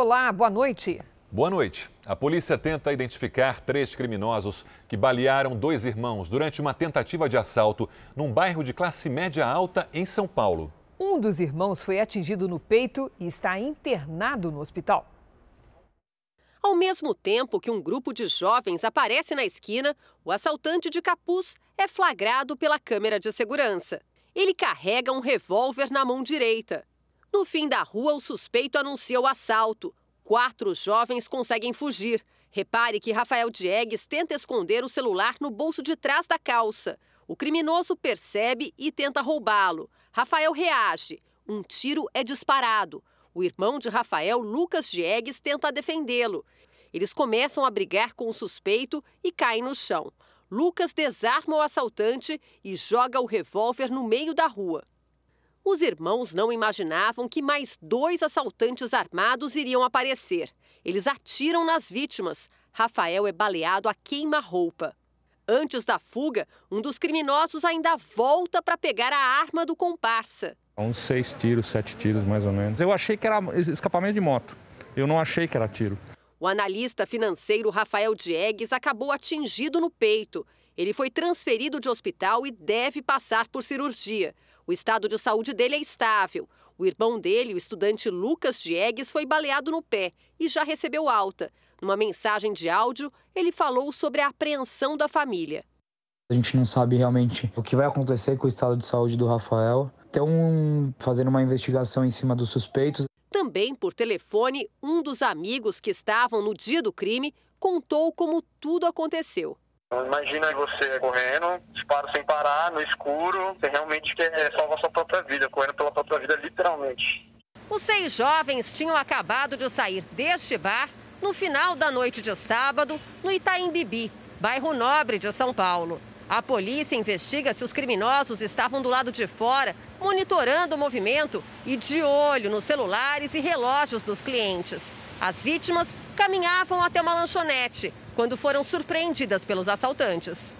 Olá, boa noite. Boa noite. A polícia tenta identificar 3 criminosos que balearam 2 irmãos durante uma tentativa de assalto num bairro de classe média alta em São Paulo. Um dos irmãos foi atingido no peito e está internado no hospital. Ao mesmo tempo que um grupo de jovens aparece na esquina, o assaltante de capuz é flagrado pela câmera de segurança. Ele carrega um revólver na mão direita. No fim da rua, o suspeito anuncia o assalto. 4 jovens conseguem fugir. Repare que Rafael Diegues tenta esconder o celular no bolso de trás da calça. O criminoso percebe e tenta roubá-lo. Rafael reage. Um tiro é disparado. O irmão de Rafael, Lucas Diegues, tenta defendê-lo. Eles começam a brigar com o suspeito e caem no chão. Lucas desarma o assaltante e joga o revólver no meio da rua. Os irmãos não imaginavam que mais 2 assaltantes armados iriam aparecer. Eles atiram nas vítimas. Rafael é baleado a queima-roupa. Antes da fuga, um dos criminosos ainda volta para pegar a arma do comparsa. Uns 6 tiros, 7 tiros mais ou menos. Eu achei que era escapamento de moto. Eu não achei que era tiro. O analista financeiro Rafael Diegues acabou atingido no peito. Ele foi transferido de hospital e deve passar por cirurgia. O estado de saúde dele é estável. O irmão dele, o estudante Lucas Diegues, foi baleado no pé e já recebeu alta. Numa mensagem de áudio, ele falou sobre a apreensão da família. A gente não sabe realmente o que vai acontecer com o estado de saúde do Rafael. Estão fazendo uma investigação em cima dos suspeitos. Também por telefone, um dos amigos que estavam no dia do crime contou como tudo aconteceu. Imagina você correndo, disparo sem parar, no escuro, você realmente quer salvar sua própria vida, correndo pela própria vida, literalmente. Os 6 jovens tinham acabado de sair deste bar no final da noite de sábado, no Itaim Bibi, bairro nobre de São Paulo. A polícia investiga se os criminosos estavam do lado de fora, monitorando o movimento e de olho nos celulares e relógios dos clientes. As vítimas caminhavam até uma lanchonete quando foram surpreendidas pelos assaltantes.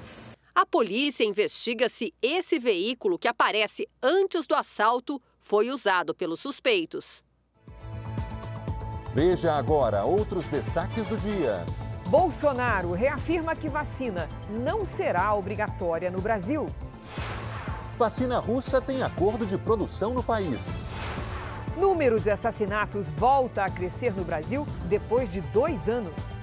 A polícia investiga se esse veículo que aparece antes do assalto foi usado pelos suspeitos. Veja agora outros destaques do dia. Bolsonaro reafirma que vacina não será obrigatória no Brasil. Vacina russa tem acordo de produção no país. Número de assassinatos volta a crescer no Brasil depois de 2 anos.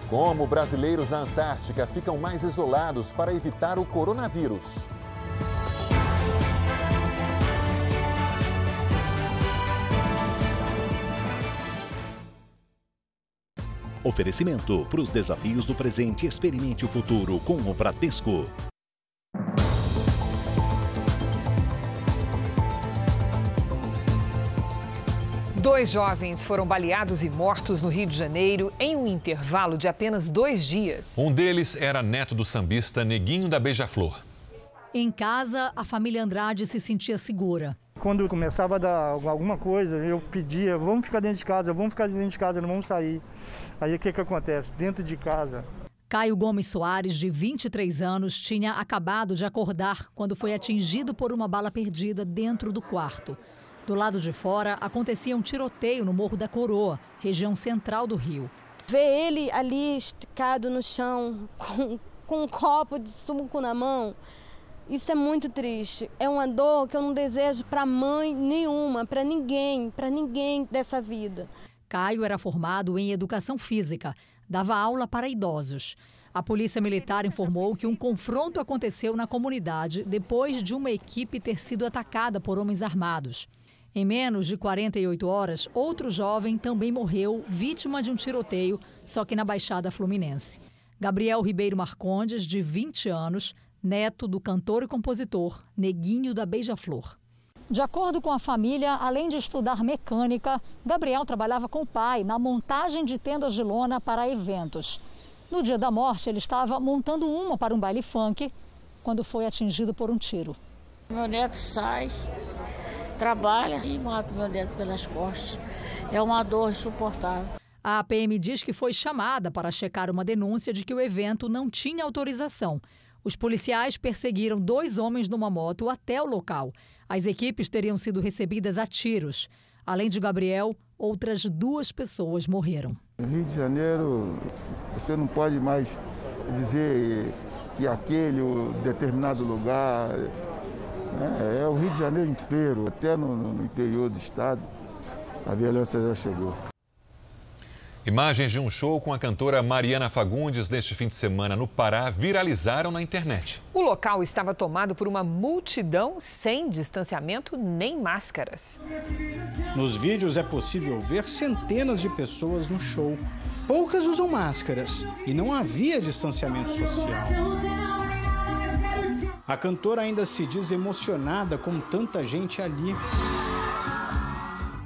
Como brasileiros na Antártica ficam mais isolados para evitar o coronavírus. Oferecimento: para os desafios do presente, experimente o futuro com o Bradesco. Dois jovens foram baleados e mortos no Rio de Janeiro em um intervalo de apenas 2 dias. Um deles era neto do sambista Neguinho da Beija-Flor. Em casa, a família Andrade se sentia segura. Quando começava a dar alguma coisa, eu pedia, vamos ficar dentro de casa, não vamos sair. Aí o que acontece? Dentro de casa. Caio Gomes Soares, de 23 anos, tinha acabado de acordar quando foi atingido por uma bala perdida dentro do quarto. Do lado de fora, acontecia um tiroteio no Morro da Coroa, região central do Rio. Ver ele ali esticado no chão, com um copo de suco na mão, isso é muito triste. É uma dor que eu não desejo para mãe nenhuma, para ninguém dessa vida. Caio era formado em educação física, dava aula para idosos. A Polícia Militar informou que um confronto aconteceu na comunidade depois de uma equipe ter sido atacada por homens armados. Em menos de 48 horas, outro jovem também morreu, vítima de um tiroteio, só que na Baixada Fluminense. Gabriel Ribeiro Marcondes, de 20 anos, neto do cantor e compositor Neguinho da Beija-Flor. De acordo com a família, além de estudar mecânica, Gabriel trabalhava com o pai na montagem de tendas de lona para eventos. No dia da morte, ele estava montando uma para um baile funk, quando foi atingido por um tiro. Meu neto sai, trabalha e mata meu neto pelas costas. É uma dor insuportável. A PM diz que foi chamada para checar uma denúncia de que o evento não tinha autorização. Os policiais perseguiram 2 homens numa moto até o local. As equipes teriam sido recebidas a tiros. Além de Gabriel, outras 2 pessoas morreram. No Rio de Janeiro, você não pode mais dizer que aquele determinado lugar, né? É o Rio de Janeiro inteiro, até no interior do estado, a violência já chegou. Imagens de um show com a cantora Mariana Fagundes neste fim de semana no Pará viralizaram na internet. O local estava tomado por uma multidão sem distanciamento nem máscaras. Nos vídeos é possível ver centenas de pessoas no show. Poucas usam máscaras e não havia distanciamento social. A cantora ainda se diz emocionada com tanta gente ali.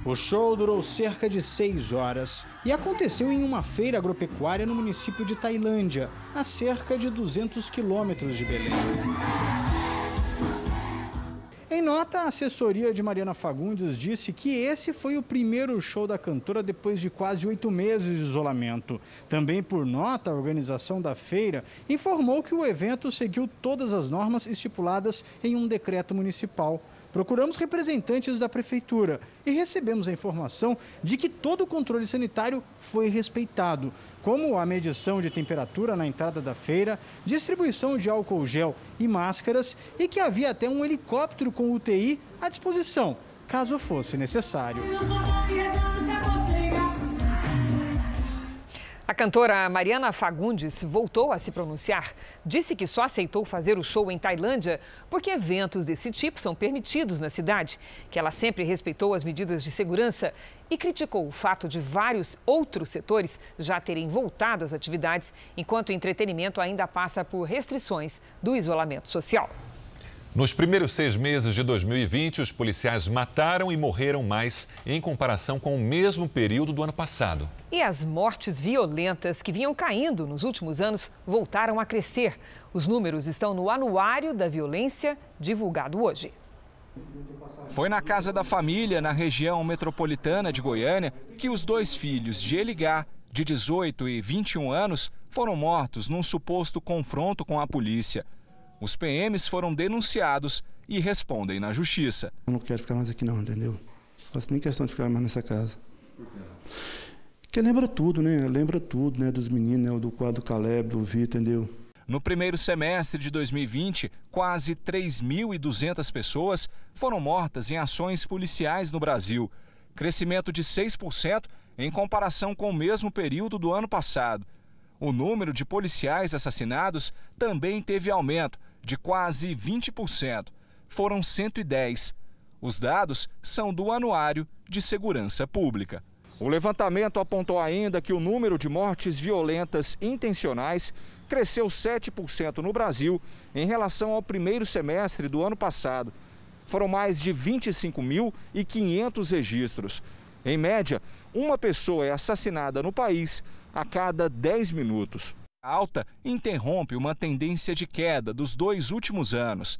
O show durou cerca de 6 horas e aconteceu em uma feira agropecuária no município de Tailândia, a cerca de 200 quilômetros de Belém. Em nota, a assessoria de Mariana Fagundes disse que esse foi o primeiro show da cantora depois de quase 8 meses de isolamento. Também por nota, a organização da feira informou que o evento seguiu todas as normas estipuladas em um decreto municipal. Procuramos representantes da prefeitura e recebemos a informação de que todo o controle sanitário foi respeitado, como a medição de temperatura na entrada da feira, distribuição de álcool gel e máscaras e que havia até um helicóptero com UTI à disposição, caso fosse necessário. A cantora Mariana Fagundes voltou a se pronunciar. Disse que só aceitou fazer o show em Tailândia porque eventos desse tipo são permitidos na cidade, que ela sempre respeitou as medidas de segurança e criticou o fato de vários outros setores já terem voltado às atividades, enquanto o entretenimento ainda passa por restrições do isolamento social. Nos primeiros 6 meses de 2020, os policiais mataram e morreram mais em comparação com o mesmo período do ano passado. E as mortes violentas que vinham caindo nos últimos anos voltaram a crescer. Os números estão no Anuário da Violência, divulgado hoje. Foi na casa da família, na região metropolitana de Goiânia, que os 2 filhos de Eligá, de 18 e 21 anos, foram mortos num suposto confronto com a polícia. Os PMs foram denunciados e respondem na justiça. Eu não quero ficar mais aqui não, entendeu? Não faço nem questão de ficar mais nessa casa. Porque lembra tudo, né? Lembra tudo, né? Dos meninos, né? Do quadro Caleb, do Vitor, entendeu? No primeiro semestre de 2020, quase 3.200 pessoas foram mortas em ações policiais no Brasil. Crescimento de 6% em comparação com o mesmo período do ano passado. O número de policiais assassinados também teve aumento de quase 20%. Foram 110. Os dados são do Anuário de Segurança Pública. O levantamento apontou ainda que o número de mortes violentas intencionais cresceu 7% no Brasil em relação ao primeiro semestre do ano passado. Foram mais de 25.500 registros. Em média, uma pessoa é assassinada no país a cada 10 minutos. A alta interrompe uma tendência de queda dos 2 últimos anos.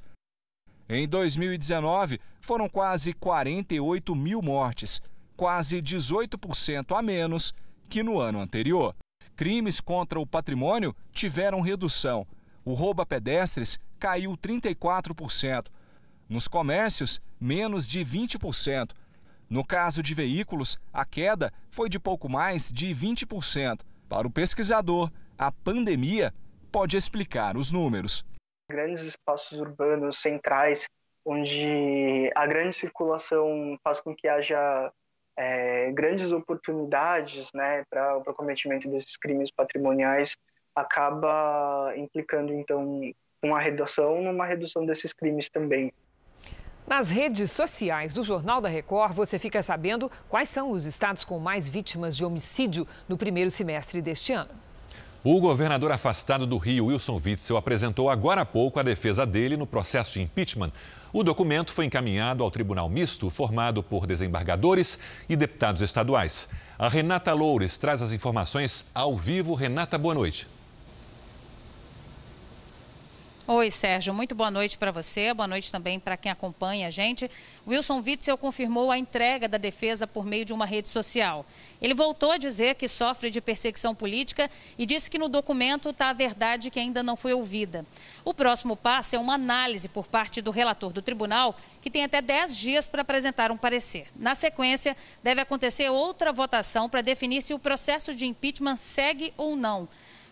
Em 2019, foram quase 48 mil mortes, quase 18% a menos que no ano anterior. Crimes contra o patrimônio tiveram redução. O roubo a pedestres caiu 34%. Nos comércios, menos de 20%. No caso de veículos, a queda foi de pouco mais de 20%. Para o pesquisador, a pandemia pode explicar os números. Grandes espaços urbanos centrais, onde a grande circulação faz com que haja grandes oportunidades, né, para o cometimento desses crimes patrimoniais, acaba implicando, então, numa redução desses crimes também. Nas redes sociais do Jornal da Record, você fica sabendo quais são os estados com mais vítimas de homicídio no primeiro semestre deste ano. O governador afastado do Rio, Wilson Witzel, apresentou agora há pouco a defesa dele no processo de impeachment. O documento foi encaminhado ao Tribunal Misto, formado por desembargadores e deputados estaduais. A Renata Loures traz as informações ao vivo. Renata, boa noite. Oi, Sérgio. Muito boa noite para você, boa noite também para quem acompanha a gente. Wilson Witzel confirmou a entrega da defesa por meio de uma rede social. Ele voltou a dizer que sofre de perseguição política e disse que no documento está a verdade que ainda não foi ouvida. O próximo passo é uma análise por parte do relator do tribunal, que tem até 10 dias para apresentar um parecer. Na sequência, deve acontecer outra votação para definir se o processo de impeachment segue ou não.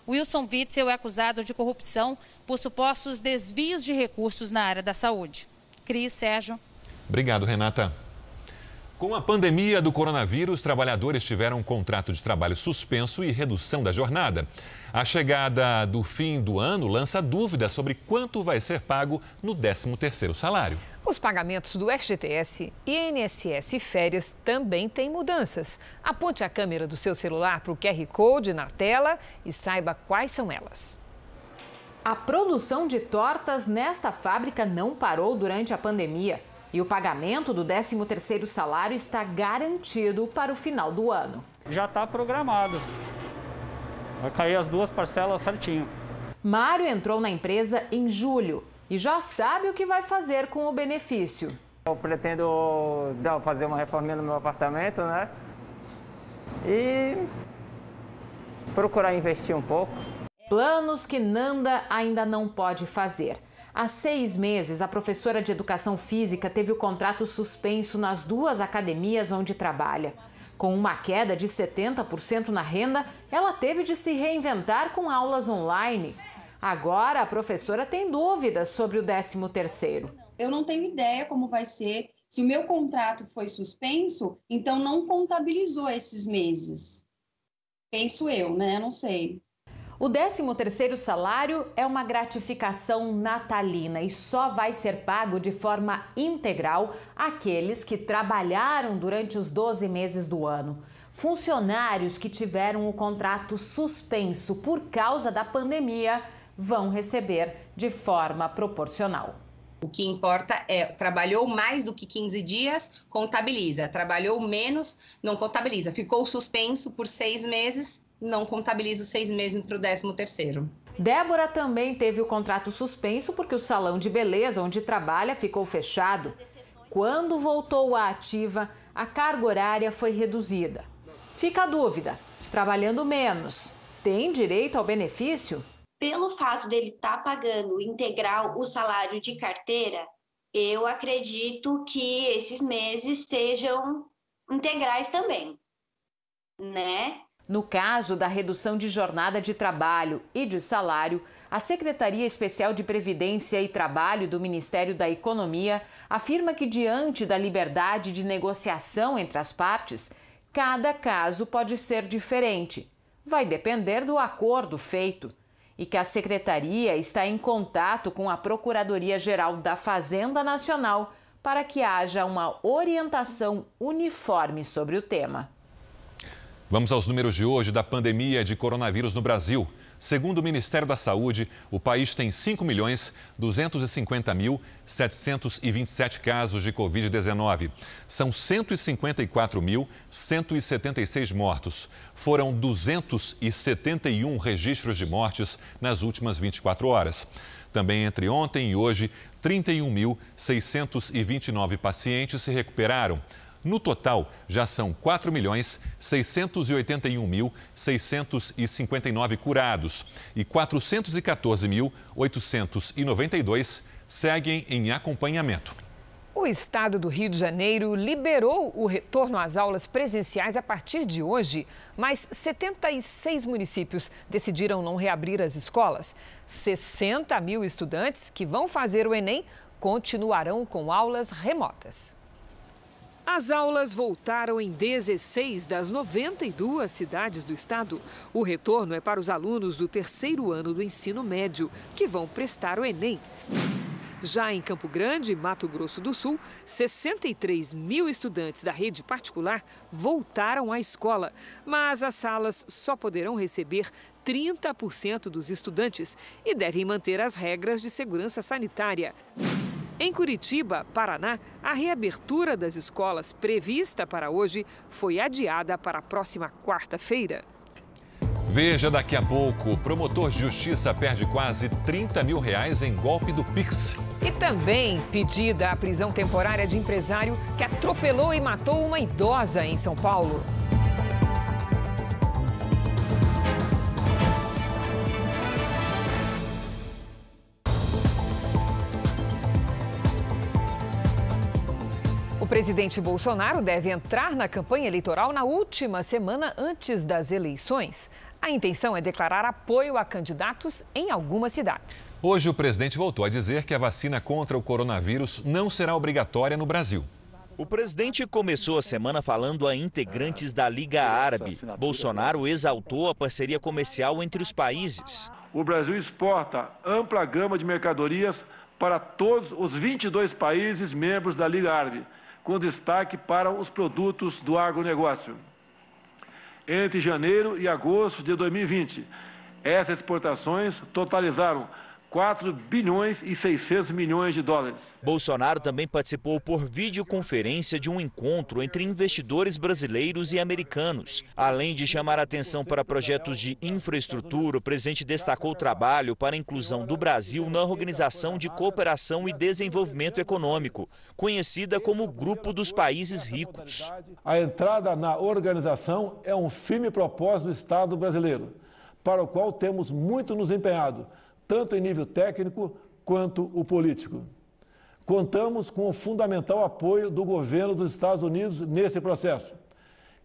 Wilson Witzel é acusado de corrupção por supostos desvios de recursos na área da saúde. Cris, Sérgio. Obrigado, Renata. Com a pandemia do coronavírus, trabalhadores tiveram um contrato de trabalho suspenso e redução da jornada. A chegada do fim do ano lança dúvidas sobre quanto vai ser pago no 13º salário. Os pagamentos do FGTS, INSS e férias também têm mudanças. Aponte a câmera do seu celular para o QR Code na tela e saiba quais são elas. A produção de tortas nesta fábrica não parou durante a pandemia. E o pagamento do 13º salário está garantido para o final do ano. Já está programado. Vai cair as 2 parcelas certinho. Mário entrou na empresa em julho e já sabe o que vai fazer com o benefício. Eu pretendo fazer uma reforminha no meu apartamento, né? E procurar investir um pouco. Planos que Nanda ainda não pode fazer. Há 6 meses, a professora de educação física teve o contrato suspenso nas 2 academias onde trabalha. Com uma queda de 70% na renda, ela teve de se reinventar com aulas online. Agora, a professora tem dúvidas sobre o 13º. Eu não tenho ideia como vai ser. Se o meu contrato foi suspenso, então não contabilizou esses meses. Penso eu, né? Não sei. O 13º salário é uma gratificação natalina e só vai ser pago de forma integral àqueles que trabalharam durante os 12 meses do ano. Funcionários que tiveram o contrato suspenso por causa da pandemia vão receber de forma proporcional. O que importa é, trabalhou mais do que 15 dias, contabiliza. Trabalhou menos, não contabiliza. Ficou suspenso por 6 meses, não contabiliza os 6 meses para o 13º. Débora também teve o contrato suspenso porque o salão de beleza onde trabalha ficou fechado. Quando voltou à ativa, a carga horária foi reduzida. Fica a dúvida, trabalhando menos, tem direito ao benefício? Pelo fato dele estar pagando integral o salário de carteira, eu acredito que esses meses sejam integrais também, né? No caso da redução de jornada de trabalho e de salário, a Secretaria Especial de Previdência e Trabalho do Ministério da Economia afirma que, diante da liberdade de negociação entre as partes, cada caso pode ser diferente. Vai depender do acordo feito. E que a Secretaria está em contato com a Procuradoria-Geral da Fazenda Nacional para que haja uma orientação uniforme sobre o tema. Vamos aos números de hoje da pandemia de coronavírus no Brasil. Segundo o Ministério da Saúde, o país tem 5.250.727 casos de Covid-19. São 154.176 mortos. Foram 271 registros de mortes nas últimas 24 horas. Também entre ontem e hoje, 31.629 pacientes se recuperaram. No total, já são 4.681.659 curados e 414.892 seguem em acompanhamento. O estado do Rio de Janeiro liberou o retorno às aulas presenciais a partir de hoje, mas 76 municípios decidiram não reabrir as escolas. 60 mil estudantes que vão fazer o Enem continuarão com aulas remotas. As aulas voltaram em 16 das 92 cidades do estado. O retorno é para os alunos do 3º ano do ensino médio, que vão prestar o Enem. Já em Campo Grande, Mato Grosso do Sul, 63 mil estudantes da rede particular voltaram à escola, mas as salas só poderão receber 30% dos estudantes e devem manter as regras de segurança sanitária. Em Curitiba, Paraná, a reabertura das escolas prevista para hoje foi adiada para a próxima quarta-feira. Veja daqui a pouco, promotor de justiça perde quase R$30 mil em golpe do Pix. E também pedida a prisão temporária de empresário que atropelou e matou uma idosa em São Paulo. O presidente Bolsonaro deve entrar na campanha eleitoral na última semana antes das eleições. A intenção é declarar apoio a candidatos em algumas cidades. Hoje, o presidente voltou a dizer que a vacina contra o coronavírus não será obrigatória no Brasil. O presidente começou a semana falando a integrantes da Liga Árabe. Bolsonaro exaltou a parceria comercial entre os países. O Brasil exporta ampla gama de mercadorias para todos os 22 países membros da Liga Árabe, com destaque para os produtos do agronegócio. Entre janeiro e agosto de 2020, essas exportações totalizaram 4 bilhões e 600 milhões de dólares. Bolsonaro também participou por videoconferência de um encontro entre investidores brasileiros e americanos. Além de chamar a atenção para projetos de infraestrutura, o presidente destacou o trabalho para a inclusão do Brasil na Organização de Cooperação e Desenvolvimento Econômico, conhecida como Grupo dos Países Ricos. A entrada na organização é um firme propósito do Estado brasileiro, para o qual temos muito nos empenhado, tanto em nível técnico quanto o político. Contamos com o fundamental apoio do governo dos Estados Unidos nesse processo,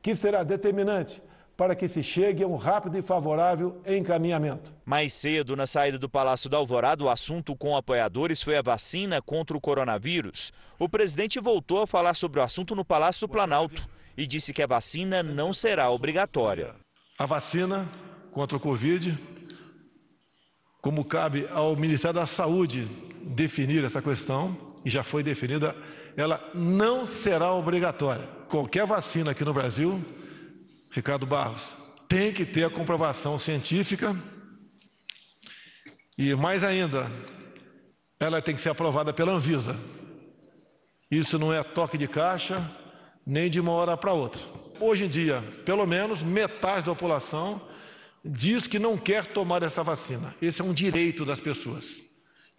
que será determinante para que se chegue a um rápido e favorável encaminhamento. Mais cedo, na saída do Palácio da Alvorada, o assunto com apoiadores foi a vacina contra o coronavírus. O presidente voltou a falar sobre o assunto no Palácio do Planalto e disse que a vacina não será obrigatória. A vacina contra o Covid, como cabe ao Ministério da Saúde definir essa questão, e já foi definida, ela não será obrigatória. Qualquer vacina aqui no Brasil, Ricardo Barros, tem que ter a comprovação científica e, mais ainda, ela tem que ser aprovada pela Anvisa. Isso não é toque de caixa, nem de uma hora para outra. Hoje em dia, pelo menos metade da população diz que não quer tomar essa vacina. Esse é um direito das pessoas.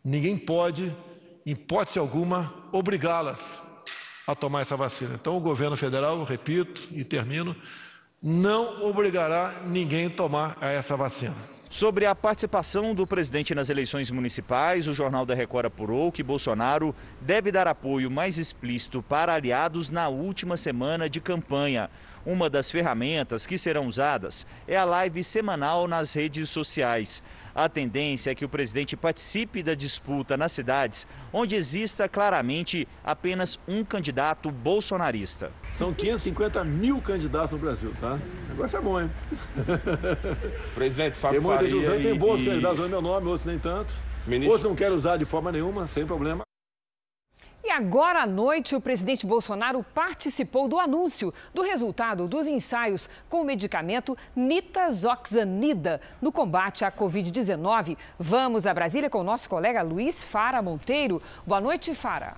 Ninguém pode, em hipótese alguma, obrigá-las a tomar essa vacina. Então, o governo federal, repito e termino, não obrigará ninguém a tomar essa vacina. Sobre a participação do presidente nas eleições municipais, o Jornal da Record apurou que Bolsonaro deve dar apoio mais explícito para aliados na última semana de campanha. Uma das ferramentas que serão usadas é a live semanal nas redes sociais. A tendência é que o presidente participe da disputa nas cidades onde exista claramente apenas um candidato bolsonarista. São 550 mil candidatos no Brasil, tá? O negócio é bom, hein? Presidente Fábio Tem muita gente usando, tem bons candidatos usando meu nome, outros nem tanto. Outros não querem usar de forma nenhuma, sem problema. E agora à noite, o presidente Bolsonaro participou do anúncio do resultado dos ensaios com o medicamento nitazoxanida no combate à Covid-19. Vamos a Brasília com o nosso colega Luiz Fara Monteiro. Boa noite, Fara.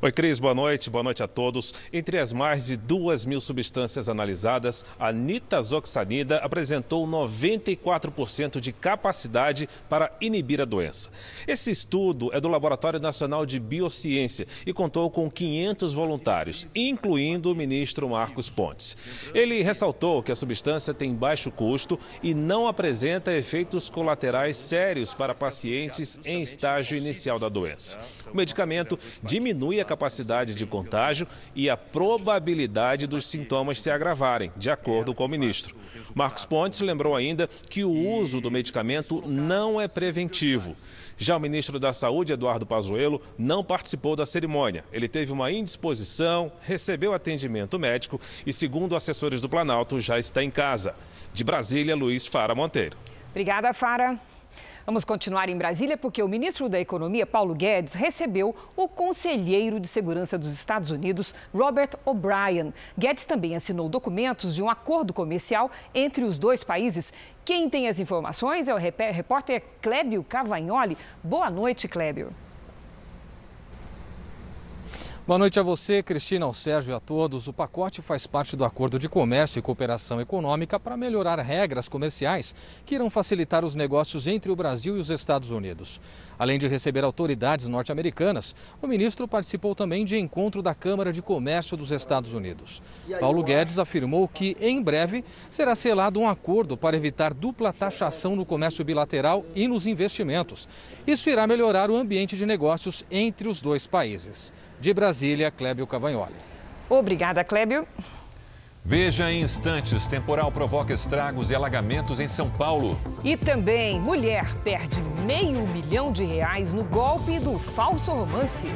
Oi, Cris, boa noite a todos. Entre as mais de 2.000 substâncias analisadas, a nitazoxanida apresentou 94% de capacidade para inibir a doença. Esse estudo é do Laboratório Nacional de Biociência e contou com 500 voluntários, incluindo o ministro Marcos Pontes. Ele ressaltou que a substância tem baixo custo e não apresenta efeitos colaterais sérios para pacientes em estágio inicial da doença. O medicamento diminui a capacidade de contágio e a probabilidade dos sintomas se agravarem, de acordo com o ministro. Marcos Pontes lembrou ainda que o uso do medicamento não é preventivo. Já o ministro da Saúde, Eduardo Pazuello, não participou da cerimônia. Ele teve uma indisposição, recebeu atendimento médico e, segundo assessores do Planalto, já está em casa. De Brasília, Luiz Fara Monteiro. Obrigada, Fara. Vamos continuar em Brasília porque o ministro da Economia, Paulo Guedes, recebeu o conselheiro de segurança dos Estados Unidos, Robert O'Brien. Guedes também assinou documentos de um acordo comercial entre os dois países. Quem tem as informações é o repórter Clébio Cavagnoli. Boa noite, Clébio. Boa noite a você, Cristina, ao Sérgio e a todos. O pacote faz parte do Acordo de Comércio e Cooperação Econômica para melhorar regras comerciais que irão facilitar os negócios entre o Brasil e os Estados Unidos. Além de receber autoridades norte-americanas, o ministro participou também de encontro da Câmara de Comércio dos Estados Unidos. Paulo Guedes afirmou que, em breve, será selado um acordo para evitar dupla taxação no comércio bilateral e nos investimentos. Isso irá melhorar o ambiente de negócios entre os dois países. De Brasília, Clébio Cavagnoli. Obrigada, Clébio. Veja em instantes, temporal provoca estragos e alagamentos em São Paulo. E também, mulher perde R$500 mil no golpe do falso romance.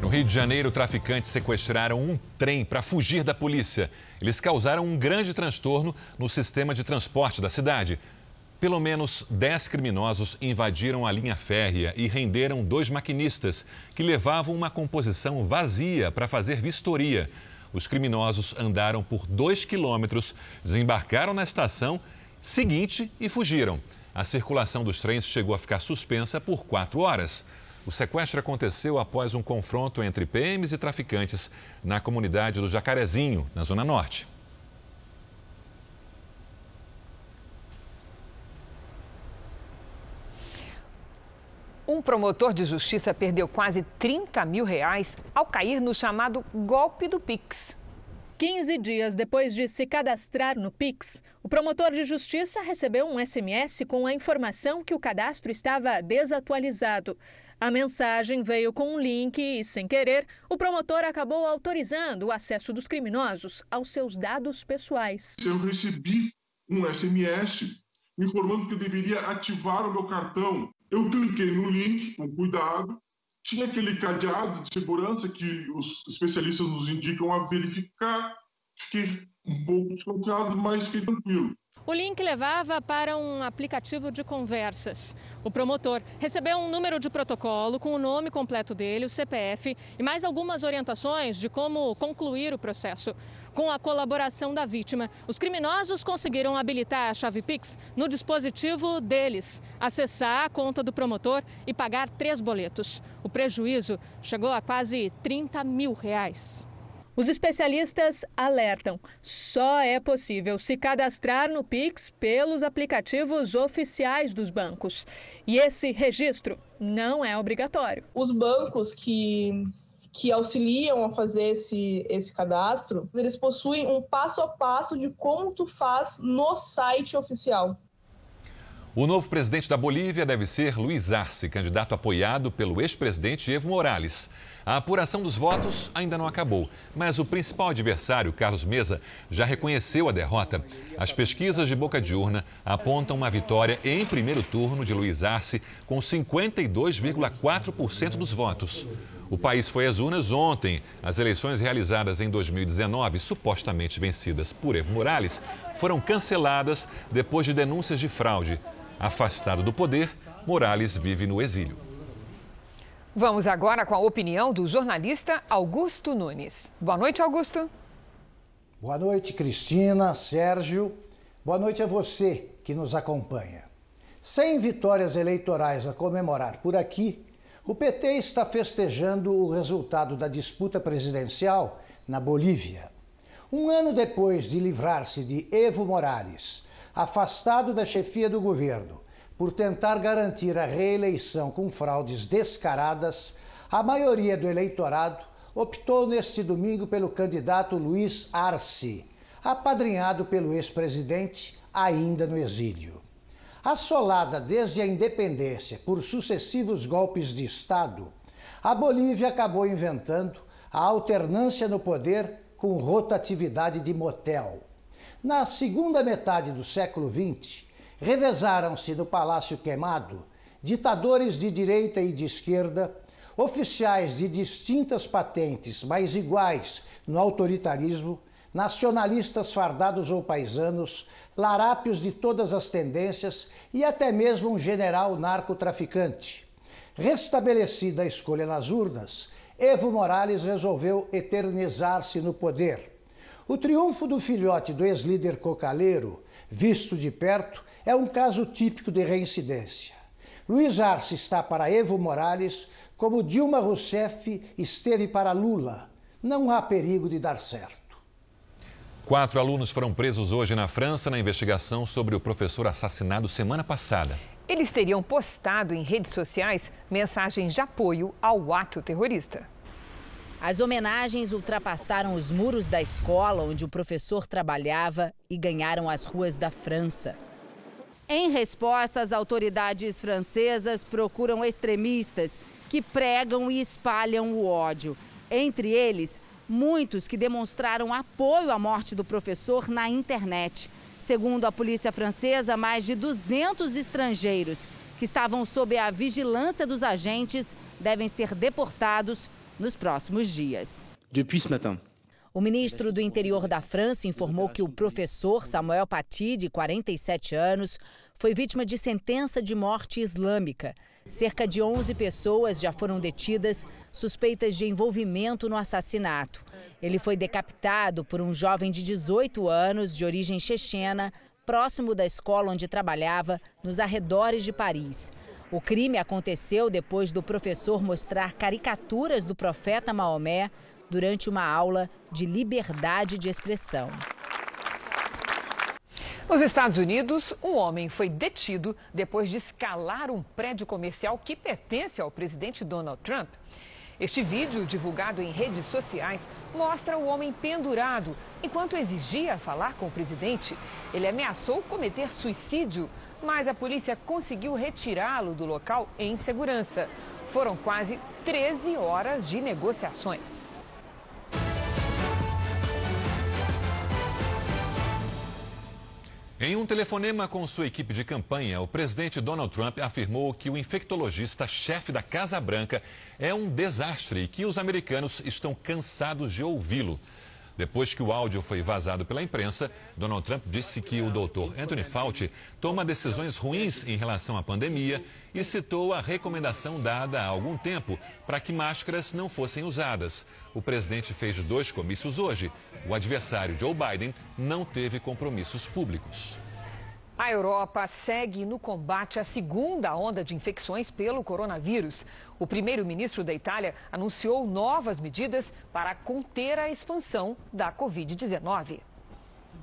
No Rio de Janeiro, traficantes sequestraram um trem para fugir da polícia. Eles causaram um grande transtorno no sistema de transporte da cidade. Pelo menos 10 criminosos invadiram a linha férrea e renderam 2 maquinistas que levavam uma composição vazia para fazer vistoria. Os criminosos andaram por 2 quilômetros, desembarcaram na estação seguinte e fugiram. A circulação dos trens chegou a ficar suspensa por 4 horas. O sequestro aconteceu após um confronto entre PMs e traficantes na comunidade do Jacarezinho, na Zona Norte. Um promotor de justiça perdeu quase R$30 mil ao cair no chamado golpe do Pix. 15 dias depois de se cadastrar no Pix, o promotor de justiça recebeu um SMS com a informação que o cadastro estava desatualizado. A mensagem veio com um link e, sem querer, o promotor acabou autorizando o acesso dos criminosos aos seus dados pessoais. Eu recebi um SMS informando que eu deveria ativar o meu cartão. Eu cliquei no link com cuidado. Tinha aquele cadeado de segurança que os especialistas nos indicam a verificar. Fiquei um pouco desconfiado, mas fiquei tranquilo. O link levava para um aplicativo de conversas. O promotor recebeu um número de protocolo com o nome completo dele, o CPF e mais algumas orientações de como concluir o processo. Com a colaboração da vítima, os criminosos conseguiram habilitar a chave Pix no dispositivo deles, acessar a conta do promotor e pagar 3 boletos. O prejuízo chegou a quase R$30 mil. Os especialistas alertam: só é possível se cadastrar no Pix pelos aplicativos oficiais dos bancos. E esse registro não é obrigatório. Os bancos que auxiliam a fazer esse cadastro, eles possuem um passo a passo de como tu faz no site oficial. O novo presidente da Bolívia deve ser Luiz Arce, candidato apoiado pelo ex-presidente Evo Morales. A apuração dos votos ainda não acabou, mas o principal adversário, Carlos Mesa, já reconheceu a derrota. As pesquisas de boca de urna apontam uma vitória em primeiro turno de Luiz Arce, com 52,4% dos votos. O país foi às urnas ontem. As eleições realizadas em 2019, supostamente vencidas por Evo Morales, foram canceladas depois de denúncias de fraude. Afastado do poder, Morales vive no exílio. Vamos agora com a opinião do jornalista Augusto Nunes. Boa noite, Augusto. Boa noite, Cristina, Sérgio. Boa noite a você que nos acompanha. Sem vitórias eleitorais a comemorar por aqui, o PT está festejando o resultado da disputa presidencial na Bolívia. Um ano depois de livrar-se de Evo Morales, afastado da chefia do governo, por tentar garantir a reeleição com fraudes descaradas, a maioria do eleitorado optou neste domingo pelo candidato Luiz Arce, apadrinhado pelo ex-presidente ainda no exílio. Assolada desde a independência por sucessivos golpes de Estado, a Bolívia acabou inventando a alternância no poder com rotatividade de motel. Na segunda metade do século XX, revezaram-se no Palácio Queimado ditadores de direita e de esquerda, oficiais de distintas patentes, mas iguais no autoritarismo, nacionalistas fardados ou paisanos, larápios de todas as tendências e até mesmo um general narcotraficante. Restabelecida a escolha nas urnas, Evo Morales resolveu eternizar-se no poder. O triunfo do filhote do ex-líder cocaleiro, visto de perto, é um caso típico de reincidência. Luiz Arce está para Evo Morales como Dilma Rousseff esteve para Lula. Não há perigo de dar certo. 4 alunos foram presos hoje na França na investigação sobre o professor assassinado semana passada. Eles teriam postado em redes sociais mensagens de apoio ao ato terrorista. As homenagens ultrapassaram os muros da escola onde o professor trabalhava e ganharam as ruas da França. Em resposta, as autoridades francesas procuram extremistas que pregam e espalham o ódio. Entre eles, muitos que demonstraram apoio à morte do professor na internet. Segundo a polícia francesa, mais de 200 estrangeiros que estavam sob a vigilância dos agentes devem ser deportados nos próximos dias. Depuis ce matin. O ministro do Interior da França informou que o professor Samuel Paty, de 47 anos, foi vítima de sentença de morte islâmica. Cerca de 11 pessoas já foram detidas, suspeitas de envolvimento no assassinato. Ele foi decapitado por um jovem de 18 anos, de origem chechena, próximo da escola onde trabalhava, nos arredores de Paris. O crime aconteceu depois do professor mostrar caricaturas do profeta Maomé durante uma aula de liberdade de expressão. Nos Estados Unidos, um homem foi detido depois de escalar um prédio comercial que pertence ao presidente Donald Trump. Este vídeo, divulgado em redes sociais, mostra o homem pendurado enquanto exigia falar com o presidente. Ele ameaçou cometer suicídio, mas a polícia conseguiu retirá-lo do local em segurança. Foram quase 13 horas de negociações. Em um telefonema com sua equipe de campanha, o presidente Donald Trump afirmou que o infectologista-chefe da Casa Branca é um desastre e que os americanos estão cansados de ouvi-lo. Depois que o áudio foi vazado pela imprensa, Donald Trump disse que o Dr. Anthony Fauci toma decisões ruins em relação à pandemia e citou a recomendação dada há algum tempo para que máscaras não fossem usadas. O presidente fez 2 comícios hoje. O adversário Joe Biden não teve compromissos públicos. A Europa segue no combate à segunda onda de infecções pelo coronavírus. O primeiro-ministro da Itália anunciou novas medidas para conter a expansão da Covid-19.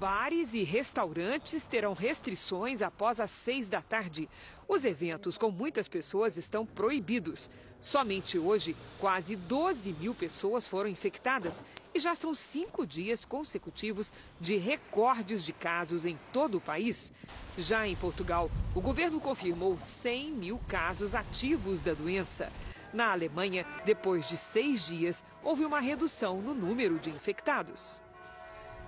Bares e restaurantes terão restrições após as 6 da tarde. Os eventos com muitas pessoas estão proibidos. Somente hoje, quase 12 mil pessoas foram infectadas e já são 5 dias consecutivos de recordes de casos em todo o país. Já em Portugal, o governo confirmou 100 mil casos ativos da doença. Na Alemanha, depois de 6 dias, houve uma redução no número de infectados.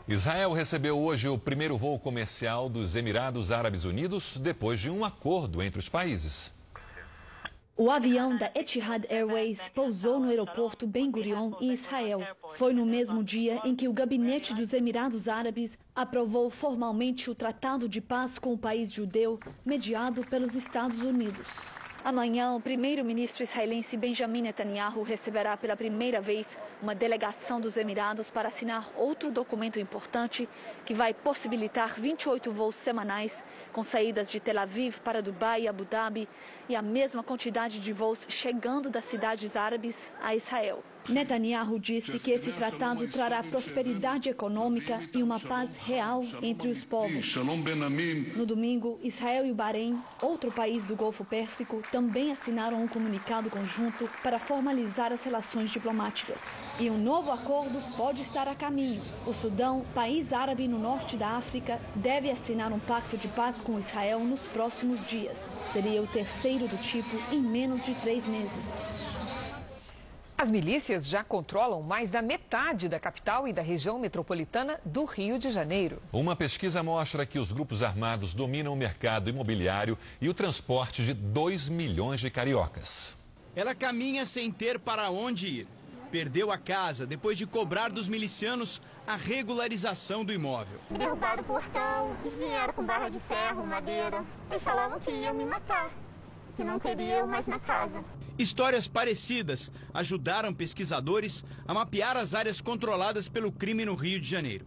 Israel recebeu hoje o primeiro voo comercial dos Emirados Árabes Unidos depois de um acordo entre os países. O avião da Etihad Airways pousou no aeroporto Ben Gurion, em Israel. Foi no mesmo dia em que o gabinete dos Emirados Árabes aprovou formalmente o Tratado de Paz com o país judeu, mediado pelos Estados Unidos. Amanhã, o primeiro-ministro israelense Benjamin Netanyahu receberá pela primeira vez uma delegação dos Emirados para assinar outro documento importante que vai possibilitar 28 voos semanais com saídas de Tel Aviv para Dubai e Abu Dhabi e a mesma quantidade de voos chegando das cidades árabes a Israel. Netanyahu disse que esse tratado trará prosperidade econômica e uma paz real entre os povos. No domingo, Israel e o Bahrein, outro país do Golfo Pérsico, também assinaram um comunicado conjunto para formalizar as relações diplomáticas. E um novo acordo pode estar a caminho. O Sudão, país árabe no norte da África, deve assinar um pacto de paz com Israel nos próximos dias. Seria o terceiro do tipo em menos de 3 meses. As milícias já controlam mais da metade da capital e da região metropolitana do Rio de Janeiro. Uma pesquisa mostra que os grupos armados dominam o mercado imobiliário e o transporte de 2 milhões de cariocas. Ela caminha sem ter para onde ir. Perdeu a casa depois de cobrar dos milicianos a regularização do imóvel. Derrubaram o portão, vieram com barra de ferro, madeira. Eles falavam que iam me matar, que não queriam eu mais na casa. Histórias parecidas ajudaram pesquisadores a mapear as áreas controladas pelo crime no Rio de Janeiro.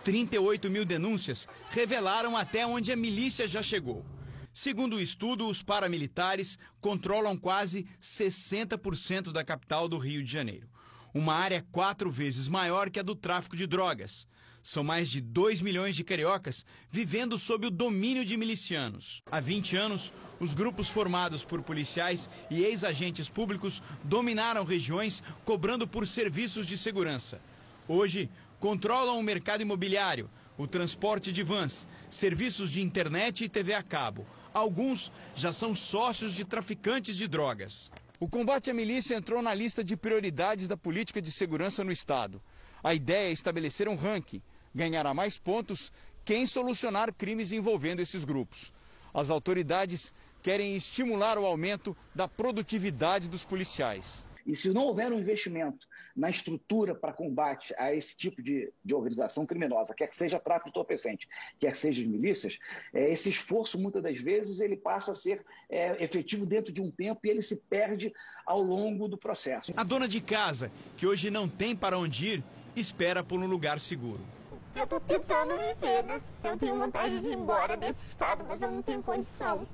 38 mil denúncias revelaram até onde a milícia já chegou. Segundo o estudo, os paramilitares controlam quase 60% da capital do Rio de Janeiro. Uma área 4 vezes maior que a do tráfico de drogas. São mais de 2 milhões de cariocas vivendo sob o domínio de milicianos. Há 20 anos, os grupos formados por policiais e ex-agentes públicos dominaram regiões cobrando por serviços de segurança. Hoje, controlam o mercado imobiliário, o transporte de vans, serviços de internet e TV a cabo. Alguns já são sócios de traficantes de drogas. O combate à milícia entrou na lista de prioridades da política de segurança no Estado. A ideia é estabelecer um ranking, ganhará mais pontos quem solucionar crimes envolvendo esses grupos. As autoridades querem estimular o aumento da produtividade dos policiais. E se não houver um investimento na estrutura para combate a esse tipo de organização criminosa, quer que seja tráfico de entorpecente, quer que seja de milícias, esse esforço, muitas das vezes, ele passa a ser efetivo dentro de um tempo e ele se perde ao longo do processo. A dona de casa, que hoje não tem para onde ir, espera por um lugar seguro. Eu estou tentando viver, né? Eu tenho vontade de ir embora desse estado, mas eu não tenho condição.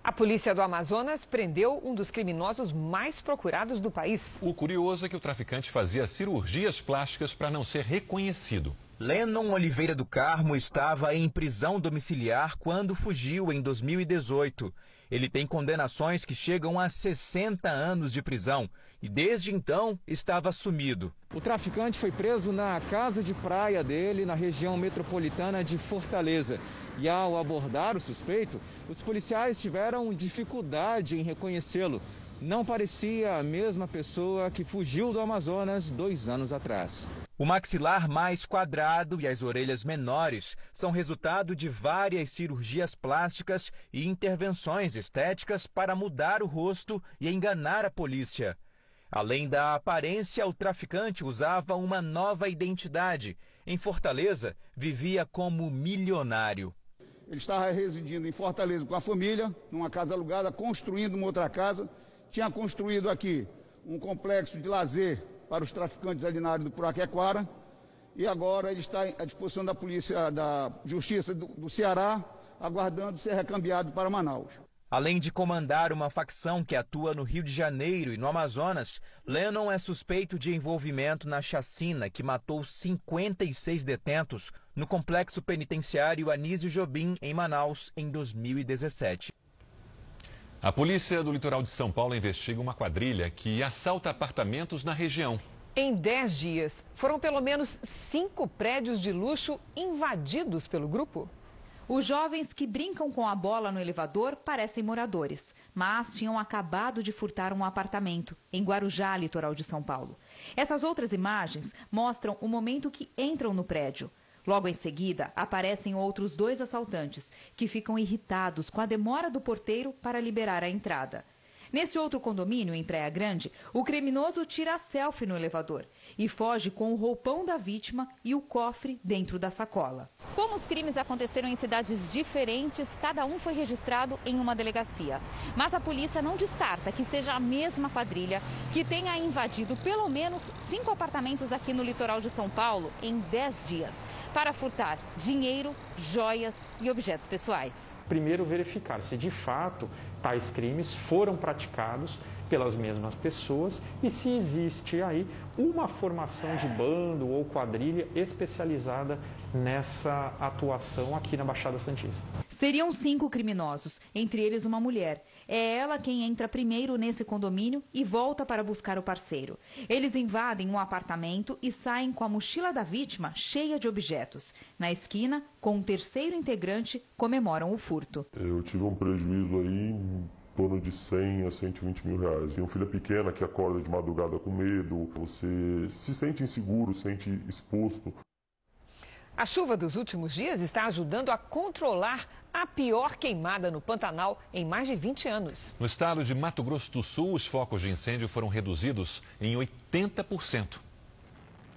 A polícia do Amazonas prendeu um dos criminosos mais procurados do país. O curioso é que o traficante fazia cirurgias plásticas para não ser reconhecido. Lennon Oliveira do Carmo estava em prisão domiciliar quando fugiu em 2018. Ele tem condenações que chegam a 60 anos de prisão e desde então estava sumido. O traficante foi preso na casa de praia dele, na região metropolitana de Fortaleza. E ao abordar o suspeito, os policiais tiveram dificuldade em reconhecê-lo. Não parecia a mesma pessoa que fugiu do Amazonas 2 anos atrás. O maxilar mais quadrado e as orelhas menores são resultado de várias cirurgias plásticas e intervenções estéticas para mudar o rosto e enganar a polícia. Além da aparência, o traficante usava uma nova identidade. Em Fortaleza, vivia como milionário. Ele estava residindo em Fortaleza com a família, numa casa alugada, construindo uma outra casa. Tinha construído aqui um complexo de lazer para os traficantes ali na área do Puraquequara. E agora ele está à disposição da Polícia da Justiça do Ceará, aguardando ser recambiado para Manaus. Além de comandar uma facção que atua no Rio de Janeiro e no Amazonas, Lennon é suspeito de envolvimento na chacina que matou 56 detentos no complexo penitenciário Anísio Jobim, em Manaus, em 2017. A polícia do litoral de São Paulo investiga uma quadrilha que assalta apartamentos na região. Em 10 dias, foram pelo menos 5 prédios de luxo invadidos pelo grupo. Os jovens que brincam com a bola no elevador parecem moradores, mas tinham acabado de furtar um apartamento em Guarujá, litoral de São Paulo. Essas outras imagens mostram o momento que entram no prédio. Logo em seguida, aparecem outros 2 assaltantes que ficam irritados com a demora do porteiro para liberar a entrada. Nesse outro condomínio, em Praia Grande, o criminoso tira a selfie no elevador e foge com o roupão da vítima e o cofre dentro da sacola. Como os crimes aconteceram em cidades diferentes, cada um foi registrado em uma delegacia. Mas a polícia não descarta que seja a mesma quadrilha que tenha invadido pelo menos 5 apartamentos aqui no litoral de São Paulo em 10 dias, para furtar dinheiro, joias e objetos pessoais. Primeiro, verificar se de fato tais crimes foram praticados pelas mesmas pessoas e se existe aí uma formação de bando ou quadrilha especializada nessa atuação aqui na Baixada Santista. Seriam 5 criminosos, entre eles uma mulher. É ela quem entra primeiro nesse condomínio e volta para buscar o parceiro. Eles invadem um apartamento e saem com a mochila da vítima cheia de objetos. Na esquina, com um terceiro integrante, comemoram o furto. Eu tive um prejuízo aí em torno de 100 a 120 mil reais. Tem uma filha pequena que acorda de madrugada com medo, você se sente inseguro, se sente exposto. A chuva dos últimos dias está ajudando a controlar a pior queimada no Pantanal em mais de 20 anos. No estado de Mato Grosso do Sul, os focos de incêndio foram reduzidos em 80%.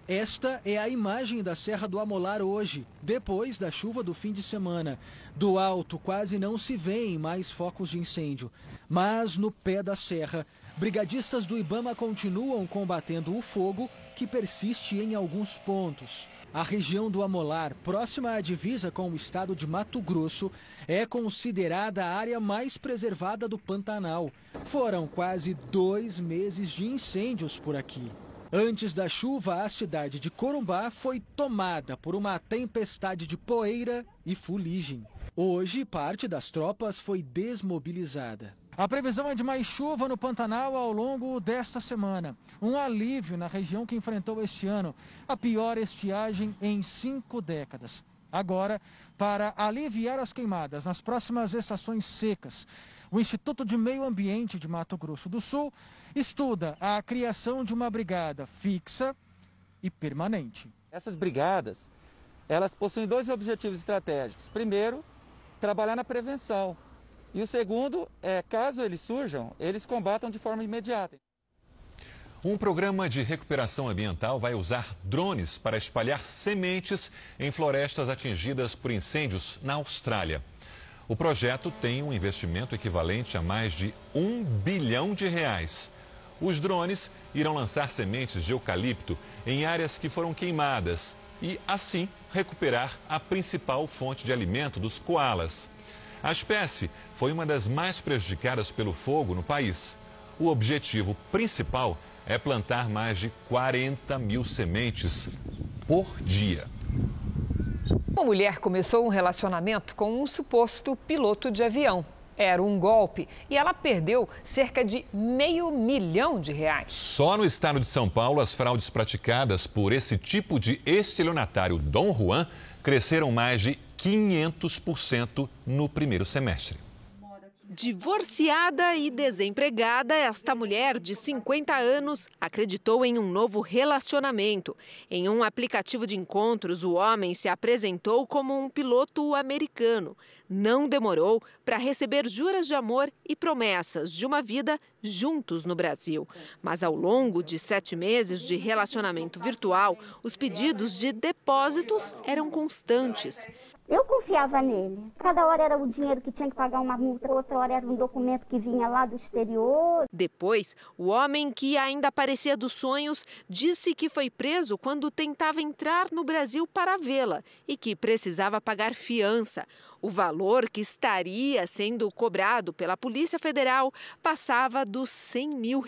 Esta é a imagem da Serra do Amolar hoje, depois da chuva do fim de semana. Do alto quase não se vêem mais focos de incêndio. Mas no pé da serra, brigadistas do Ibama continuam combatendo o fogo que persiste em alguns pontos. A região do Amolar, próxima à divisa com o estado de Mato Grosso, é considerada a área mais preservada do Pantanal. Foram quase 2 meses de incêndios por aqui. Antes da chuva, a cidade de Corumbá foi tomada por uma tempestade de poeira e fuligem. Hoje, parte das tropas foi desmobilizada. A previsão é de mais chuva no Pantanal ao longo desta semana. Um alívio na região que enfrentou este ano a pior estiagem em 5 décadas. Agora, para aliviar as queimadas nas próximas estações secas, o Instituto de Meio Ambiente de Mato Grosso do Sul estuda a criação de uma brigada fixa e permanente. Essas brigadas, elas possuem 2 objetivos estratégicos. Primeiro, trabalhar na prevenção. E o segundo é, caso eles surjam, eles combatam de forma imediata. Um programa de recuperação ambiental vai usar drones para espalhar sementes em florestas atingidas por incêndios na Austrália. O projeto tem um investimento equivalente a mais de R$1 bilhão. Os drones irão lançar sementes de eucalipto em áreas que foram queimadas e, assim, recuperar a principal fonte de alimento dos koalas. A espécie foi uma das mais prejudicadas pelo fogo no país. O objetivo principal é plantar mais de 40 mil sementes por dia. Uma mulher começou um relacionamento com um suposto piloto de avião. Era um golpe e ela perdeu cerca de R$500 mil. Só no estado de São Paulo, as fraudes praticadas por esse tipo de estelionatário Dom Juan cresceram mais de 500% no primeiro semestre. Divorciada e desempregada, esta mulher de 50 anos acreditou em um novo relacionamento. Em um aplicativo de encontros, o homem se apresentou como um piloto americano. Não demorou para receber juras de amor e promessas de uma vida juntos no Brasil. Mas ao longo de 7 meses de relacionamento virtual, os pedidos de depósitos eram constantes. Eu confiava nele. Cada hora era o dinheiro que tinha que pagar uma multa, outra hora era um documento que vinha lá do exterior. Depois, o homem, que ainda parecia dos sonhos, disse que foi preso quando tentava entrar no Brasil para vê-la e que precisava pagar fiança. O valor que estaria sendo cobrado pela Polícia Federal passava dos R$100 mil.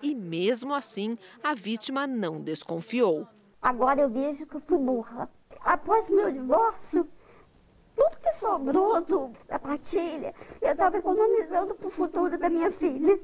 E mesmo assim, a vítima não desconfiou. Agora eu vejo que eu fui burra. Após meu divórcio, tudo que sobrou da partilha, eu estava economizando para o futuro da minha filha.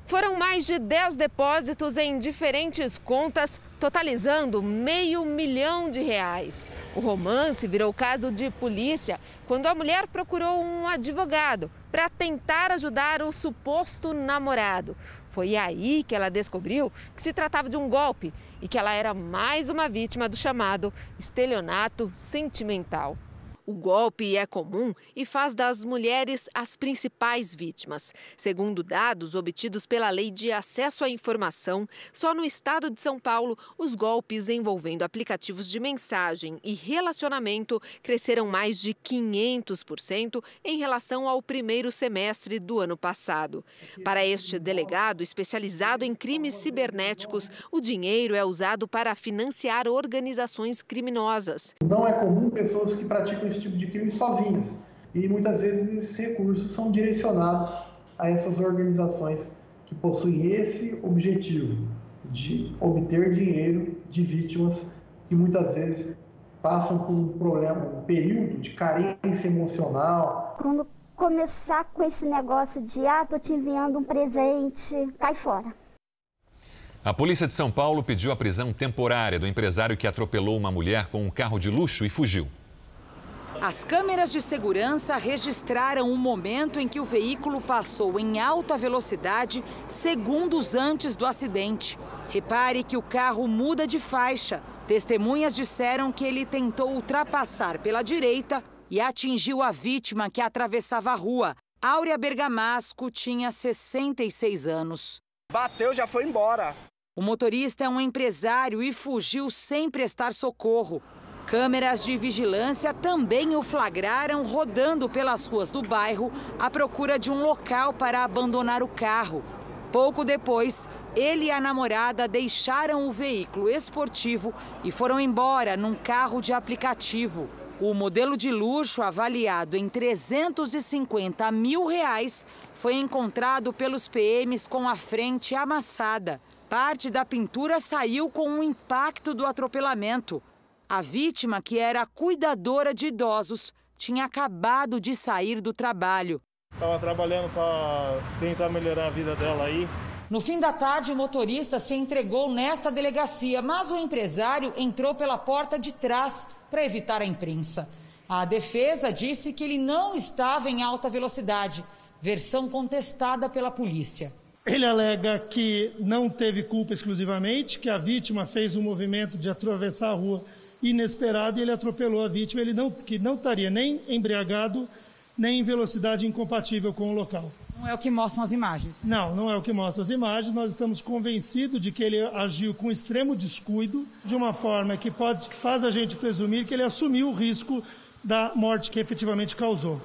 Foram mais de 10 depósitos em diferentes contas, totalizando R$500 mil. O romance virou caso de polícia quando a mulher procurou um advogado para tentar ajudar o suposto namorado. Foi aí que ela descobriu que se tratava de um golpe e que ela era mais uma vítima do chamado estelionato sentimental. O golpe é comum e faz das mulheres as principais vítimas. Segundo dados obtidos pela Lei de Acesso à Informação, só no estado de São Paulo, os golpes envolvendo aplicativos de mensagem e relacionamento cresceram mais de 500% em relação ao primeiro semestre do ano passado. Para este delegado especializado em crimes cibernéticos, o dinheiro é usado para financiar organizações criminosas. Não é comum pessoas que praticam esse tipo de crime sozinhas. E muitas vezes esses recursos são direcionados a essas organizações que possuem esse objetivo de obter dinheiro de vítimas que muitas vezes passam por um problema, um período de carência emocional. Quando começar com esse negócio de tô te enviando um presente, cai fora. A polícia de São Paulo pediu a prisão temporária do empresário que atropelou uma mulher com um carro de luxo e fugiu. As câmeras de segurança registraram o momento em que o veículo passou em alta velocidade segundos antes do acidente. Repare que o carro muda de faixa. Testemunhas disseram que ele tentou ultrapassar pela direita e atingiu a vítima que atravessava a rua. Áurea Bergamasco tinha 66 anos. Bateu, já foi embora. O motorista é um empresário e fugiu sem prestar socorro. Câmeras de vigilância também o flagraram rodando pelas ruas do bairro à procura de um local para abandonar o carro. Pouco depois, ele e a namorada deixaram o veículo esportivo e foram embora num carro de aplicativo. O modelo de luxo, avaliado em R$350 mil, foi encontrado pelos PMs com a frente amassada. Parte da pintura saiu com o impacto do atropelamento. A vítima, que era cuidadora de idosos, tinha acabado de sair do trabalho. Estava trabalhando para tentar melhorar a vida dela aí. No fim da tarde, o motorista se entregou nesta delegacia, mas o empresário entrou pela porta de trás para evitar a imprensa. A defesa disse que ele não estava em alta velocidade, versão contestada pela polícia. Ele alega que não teve culpa exclusivamente, que a vítima fez um movimento de atravessar a rua inesperado e ele atropelou a vítima, que não estaria nem embriagado, nem em velocidade incompatível com o local. Não é o que mostram as imagens? Não, não é o que mostram as imagens. Nós estamos convencidos de que ele agiu com extremo descuido, de uma forma que faz a gente presumir que ele assumiu o risco da morte que efetivamente causou.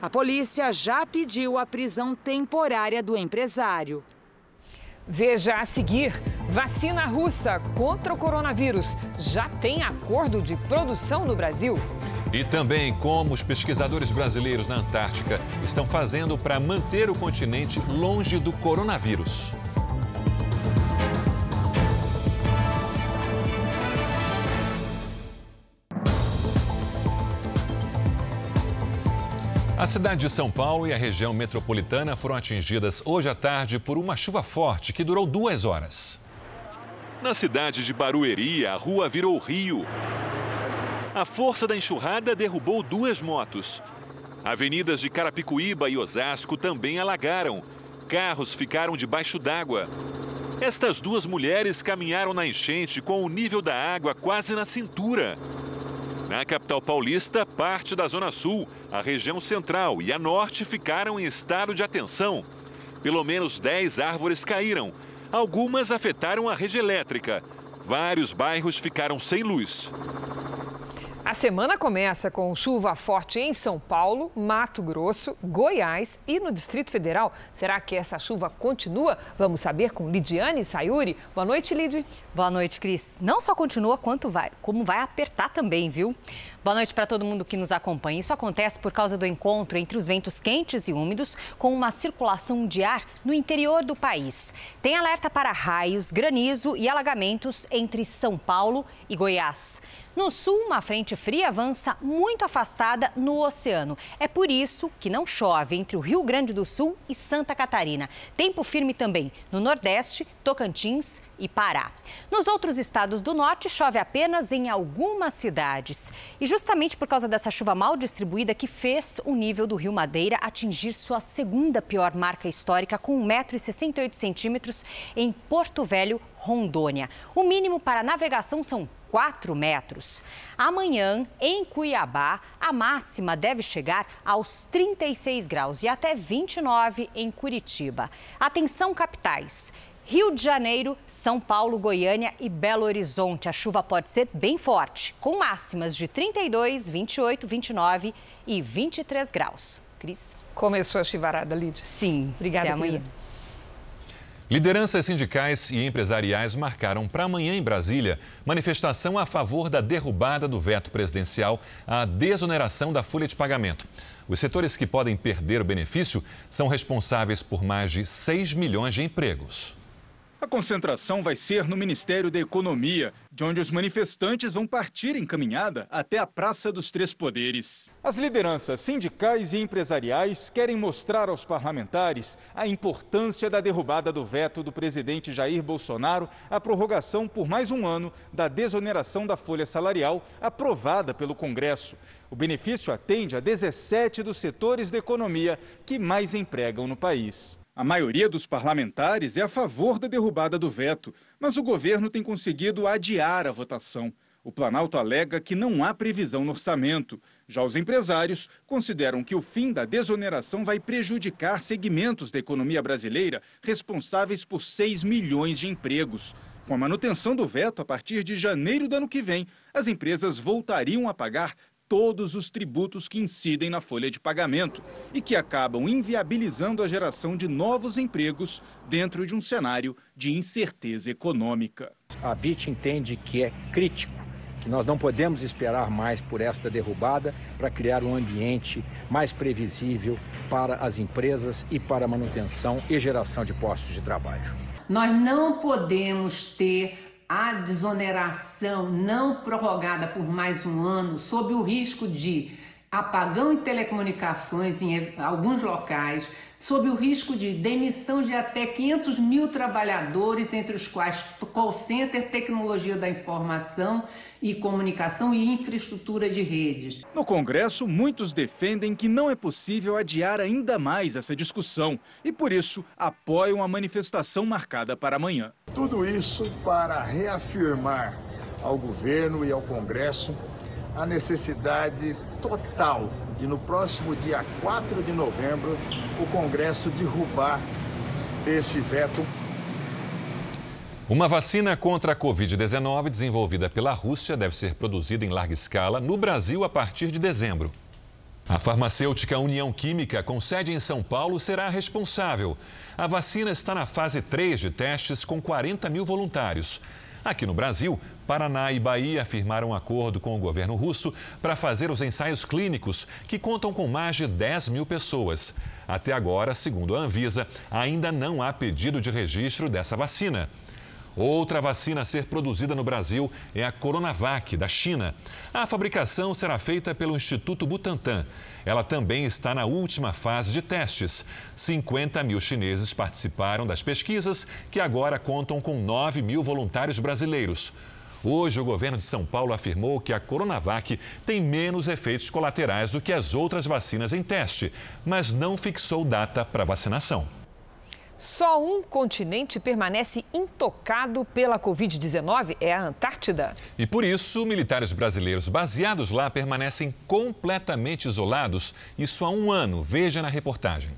A polícia já pediu a prisão temporária do empresário. Veja a seguir, vacina russa contra o coronavírus já tem acordo de produção no Brasil? E também como os pesquisadores brasileiros na Antártica estão fazendo para manter o continente longe do coronavírus. A cidade de São Paulo e a região metropolitana foram atingidas hoje à tarde por uma chuva forte que durou 2 horas. Na cidade de Barueri, a rua virou rio. A força da enxurrada derrubou 2 motos. Avenidas de Carapicuíba e Osasco também alagaram. Carros ficaram debaixo d'água. Estas 2 mulheres caminharam na enchente com o nível da água quase na cintura. Na capital paulista, parte da Zona Sul, a região central e a norte ficaram em estado de atenção. Pelo menos 10 árvores caíram. Algumas afetaram a rede elétrica. Vários bairros ficaram sem luz. A semana começa com chuva forte em São Paulo, Mato Grosso, Goiás e no Distrito Federal. Será que essa chuva continua? Vamos saber com Lidiane Sayuri. Boa noite, Lid. Boa noite, Cris. Não só continua, como vai apertar também, viu? Boa noite para todo mundo que nos acompanha. Isso acontece por causa do encontro entre os ventos quentes e úmidos com uma circulação de ar no interior do país. Tem alerta para raios, granizo e alagamentos entre São Paulo e Goiás. No sul, uma frente fria avança muito afastada no oceano. É por isso que não chove entre o Rio Grande do Sul e Santa Catarina. Tempo firme também no Nordeste, Tocantins e Pará. Nos outros estados do norte, chove apenas em algumas cidades. E justamente por causa dessa chuva mal distribuída que fez o nível do Rio Madeira atingir sua segunda pior marca histórica, com 1,68 m em Porto Velho, Rondônia. O mínimo para navegação são 4 metros. Amanhã, em Cuiabá, a máxima deve chegar aos 36 graus e até 29 em Curitiba. Atenção, capitais. Rio de Janeiro, São Paulo, Goiânia e Belo Horizonte. A chuva pode ser bem forte, com máximas de 32, 28, 29 e 23 graus. Cris? Começou a chuvarada, Lídia. Sim. Obrigada, até amanhã. Lideranças sindicais e empresariais marcaram para amanhã em Brasília manifestação a favor da derrubada do veto presidencial à desoneração da folha de pagamento. Os setores que podem perder o benefício são responsáveis por mais de 6 milhões de empregos. A concentração vai ser no Ministério da Economia, de onde os manifestantes vão partir em caminhada até a Praça dos Três Poderes. As lideranças sindicais e empresariais querem mostrar aos parlamentares a importância da derrubada do veto do presidente Jair Bolsonaro à prorrogação por mais um ano da desoneração da folha salarial aprovada pelo Congresso. O benefício atende a 17 dos setores da economia que mais empregam no país. A maioria dos parlamentares é a favor da derrubada do veto, mas o governo tem conseguido adiar a votação. O Planalto alega que não há previsão no orçamento. Já os empresários consideram que o fim da desoneração vai prejudicar segmentos da economia brasileira responsáveis por 6 milhões de empregos. Com a manutenção do veto, a partir de janeiro do ano que vem, as empresas voltariam a pagar todos os tributos que incidem na folha de pagamento e que acabam inviabilizando a geração de novos empregos dentro de um cenário de incerteza econômica. A BIT entende que é crítico, que nós não podemos esperar mais por esta derrubada para criar um ambiente mais previsível para as empresas e para a manutenção e geração de postos de trabalho. Nós não podemos ter a desoneração não prorrogada por mais um ano, sob o risco de apagão em telecomunicações em alguns locais, sob o risco de demissão de até 500 mil trabalhadores, entre os quais call center, tecnologia da informação e comunicação e infraestrutura de redes. No Congresso, muitos defendem que não é possível adiar ainda mais essa discussão e, por isso, apoiam a manifestação marcada para amanhã. Tudo isso para reafirmar ao governo e ao Congresso a necessidade total de, no próximo dia 4 de novembro, o Congresso derrubar esse veto. Uma vacina contra a Covid-19 desenvolvida pela Rússia deve ser produzida em larga escala no Brasil a partir de dezembro. A farmacêutica União Química, com sede em São Paulo, será a responsável. A vacina está na fase 3 de testes com 40 mil voluntários. Aqui no Brasil, Paraná e Bahia firmaram um acordo com o governo russo para fazer os ensaios clínicos, que contam com mais de 10 mil pessoas. Até agora, segundo a Anvisa, ainda não há pedido de registro dessa vacina. Outra vacina a ser produzida no Brasil é a Coronavac, da China. A fabricação será feita pelo Instituto Butantan. Ela também está na última fase de testes. 50 mil chineses participaram das pesquisas, que agora contam com 9 mil voluntários brasileiros. Hoje, o governo de São Paulo afirmou que a Coronavac tem menos efeitos colaterais do que as outras vacinas em teste, mas não fixou data para vacinação. Só um continente permanece intocado pela Covid-19, é a Antártida. E por isso, militares brasileiros baseados lá permanecem completamente isolados. Isso há um ano. Veja na reportagem.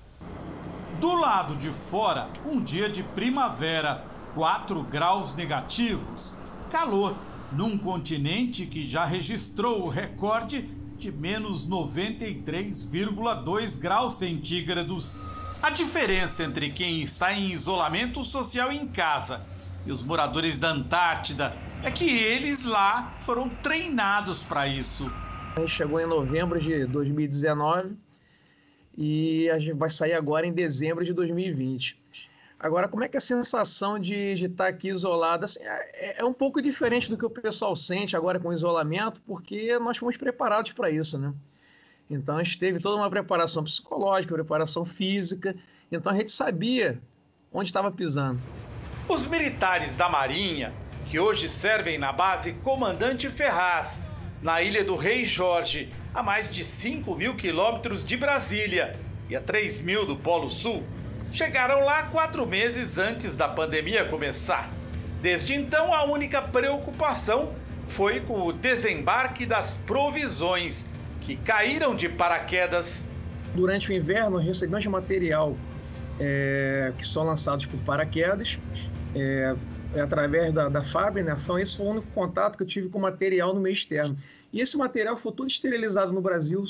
Do lado de fora, um dia de primavera, 4 graus negativos. Calor, num continente que já registrou o recorde de menos 93,2 graus centígrados. A diferença entre quem está em isolamento social em casa e os moradores da Antártida é que eles lá foram treinados para isso. A gente chegou em novembro de 2019 e a gente vai sair agora em dezembro de 2020. Agora, como é que é a sensação de estar aqui isolado? Assim, é um pouco diferente do que o pessoal sente agora com o isolamento, porque nós fomos preparados para isso, né? Então, a gente teve toda uma preparação psicológica, preparação física. Então, a gente sabia onde estava pisando. Os militares da Marinha, que hoje servem na base Comandante Ferraz, na Ilha do Rei Jorge, a mais de 5 mil quilômetros de Brasília e a 3 mil do Polo Sul, chegaram lá 4 meses antes da pandemia começar. Desde então, a única preocupação foi com o desembarque das provisões, que caíram de paraquedas. Durante o inverno, recebemos material que são lançados por paraquedas, através da FAB, né? Esse foi o único contato que eu tive com material no meio externo. E esse material foi tudo esterilizado no Brasil,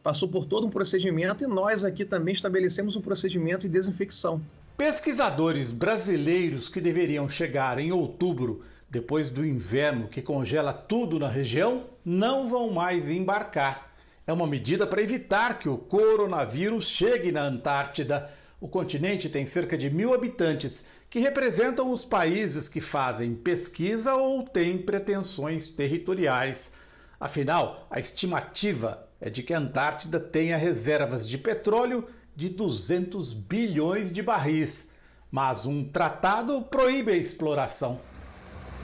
passou por todo um procedimento e nós aqui também estabelecemos um procedimento de desinfecção. Pesquisadores brasileiros que deveriam chegar em outubro, depois do inverno que congela tudo na região, não vão mais embarcar. É uma medida para evitar que o coronavírus chegue na Antártida. O continente tem cerca de 1.000 habitantes, que representam os países que fazem pesquisa ou têm pretensões territoriais. Afinal, a estimativa é de que a Antártida tenha reservas de petróleo de 200 bilhões de barris. Mas um tratado proíbe a exploração.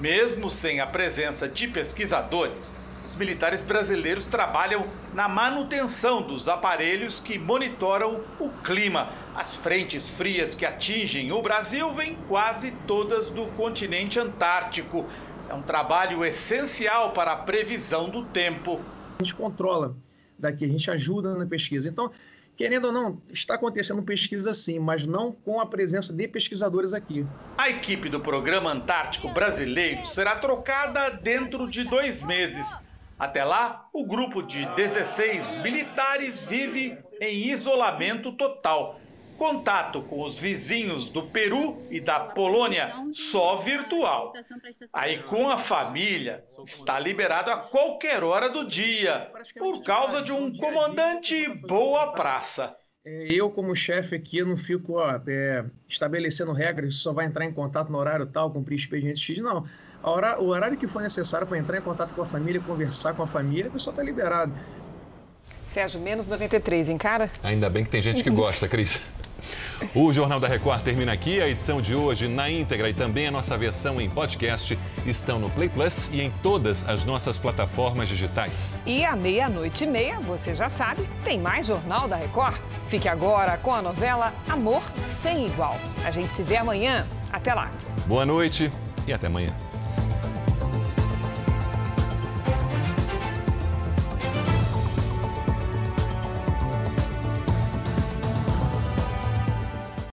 Mesmo sem a presença de pesquisadores, os militares brasileiros trabalham na manutenção dos aparelhos que monitoram o clima. As frentes frias que atingem o Brasil vêm quase todas do continente antártico. É um trabalho essencial para a previsão do tempo. A gente controla daqui, a gente ajuda na pesquisa. Então, querendo ou não, está acontecendo pesquisa sim, mas não com a presença de pesquisadores aqui. A equipe do Programa Antártico Brasileiro será trocada dentro de 2 meses. Até lá, o grupo de 16 militares vive em isolamento total. Contato com os vizinhos do Peru e da Polônia só virtual. Aí com a família está liberado a qualquer hora do dia, por causa de um comandante boa praça. Eu, como chefe aqui, eu não fico estabelecendo regras, só vai entrar em contato no horário tal, cumprir expediente X, não. O horário que for necessário para entrar em contato com a família, conversar com a família, o pessoal está liberado. Sérgio, menos 93, encara? Ainda bem que tem gente que gosta, Cris. O Jornal da Record termina aqui. A edição de hoje na íntegra e também a nossa versão em podcast estão no Play Plus e em todas as nossas plataformas digitais. E à 00:30, você já sabe, tem mais Jornal da Record. Fique agora com a novela Amor Sem Igual. A gente se vê amanhã. Até lá. Boa noite e até amanhã.